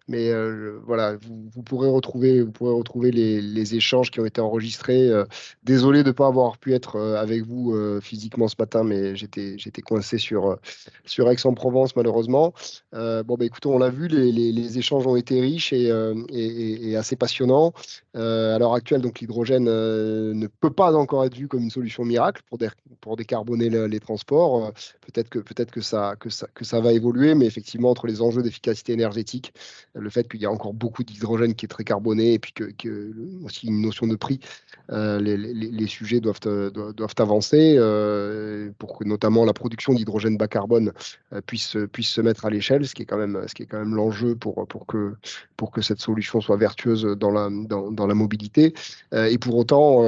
mais voilà, vous pourrez retrouver les échanges qui ont été enregistrés. Désolé de ne pas avoir pu être avec vous physiquement ce matin, mais j'étais coincé sur Aix-en-Provence malheureusement. Bon, bah, écoutez, on l'a vu, les échanges ont été riches et assez passionnants. À l'heure actuelle, donc l'hydrogène ne peut pas encore être vu comme une solution miracle pour décarboner les transports. Peut-être que ça va évoluer, mais effectivement, entre les enjeux d'efficacité énergétique, le fait qu'il y a encore beaucoup d'hydrogène qui est très carboné et puis aussi une notion de prix, les sujets doivent avancer pour que notamment la production d'hydrogène bas carbone puisse se mettre à l'échelle, ce qui est quand même l'enjeu pour que cette solution soit vertueuse dans la mobilité. Et pour autant,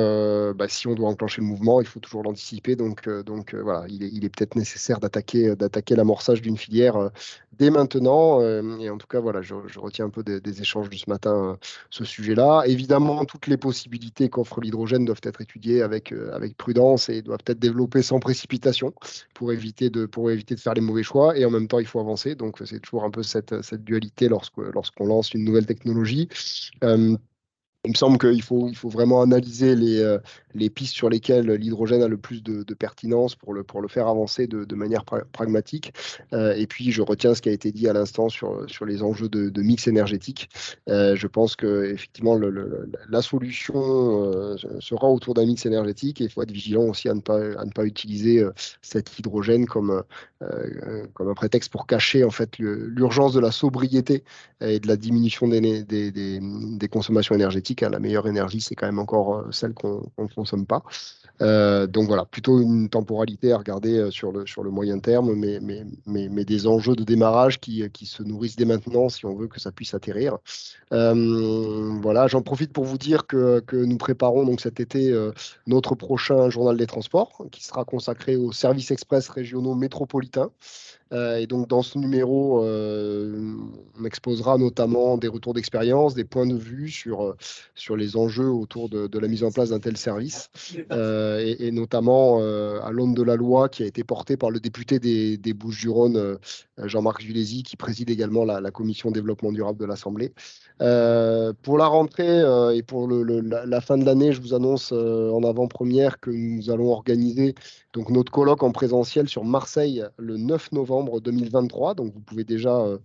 bah, si on doit enclencher le mouvement, il faut toujours l'anticiper. Donc, voilà, il est peut-être nécessaire d'attaquer l'amorçage d'une filière dès maintenant. Et en tout cas, voilà, je retiens un peu des échanges de ce matin, ce sujet-là. Évidemment, toutes les possibilités qu'offre l'hydrogène doivent être étudiées avec prudence et doivent être développées sans précipitation pour éviter de faire les mauvais choix. Et en même temps, il faut avancer. Donc, c'est toujours un peu cette dualité lorsqu'on lance une nouvelle technologie. Euh, il me semble qu'il faut vraiment analyser les pistes sur lesquelles l'hydrogène a le plus de pertinence pour le faire avancer de manière pragmatique. Et puis, je retiens ce qui a été dit à l'instant sur les enjeux de mix énergétique. Je pense qu'effectivement, la solution sera autour d'un mix énergétique et il faut être vigilant aussi à ne pas utiliser cet hydrogène comme un prétexte pour cacher en fait l'urgence de la sobriété et de la diminution des consommations énergétiques, hein. La meilleure énergie, c'est quand même encore celle qu'on ne consomme pas. Donc voilà, plutôt une temporalité à regarder sur le moyen terme, mais des enjeux de démarrage qui se nourrissent dès maintenant si on veut que ça puisse atterrir. Voilà, j'en profite pour vous dire que nous préparons donc cet été notre prochain journal des transports qui sera consacré aux services express régionaux métropolitains. Et donc, dans ce numéro, on exposera notamment des retours d'expérience, des points de vue sur les enjeux autour de la mise en place d'un tel service, et notamment à l'aune de la loi qui a été portée par le député des Bouches-du-Rhône, Jean-Marc Julézy, qui préside également la commission développement durable de l'Assemblée. Pour la rentrée et pour la fin de l'année, je vous annonce en avant-première que nous allons organiser donc notre colloque en présentiel sur Marseille le 9 novembre 2023. Donc vous pouvez déjà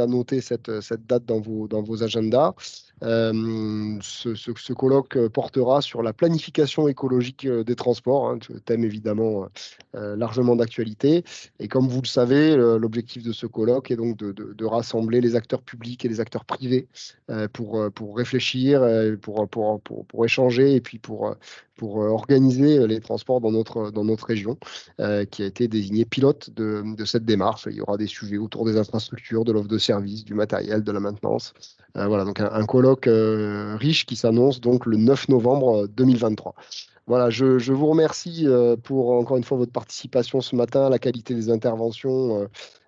noter cette date dans vos agendas. Ce colloque portera sur la planification écologique des transports, hein, thème évidemment largement d'actualité. Et comme vous le savez, l'objectif de ce colloque est donc de rassembler les acteurs publics et les acteurs privés pour réfléchir, pour échanger et puis pour organiser les transports dans notre région, qui a été désignée pilote de cette démarche. Il y aura des sujets autour des infrastructures, de l'offre de services, du matériel, de la maintenance. Voilà, donc un colloque riche qui s'annonce donc le 9 novembre 2023. Voilà, je vous remercie pour encore une fois votre participation ce matin, la qualité des interventions.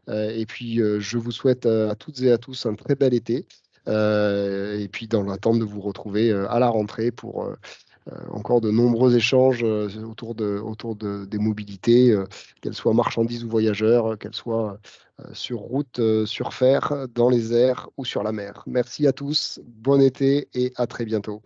Et puis, je vous souhaite à toutes et à tous un très bel été. Et puis, dans l'attente de vous retrouver à la rentrée pour encore de nombreux échanges des mobilités, qu'elles soient marchandises ou voyageurs, qu'elles soient sur route, sur fer, dans les airs ou sur la mer. Merci à tous, bon été et à très bientôt.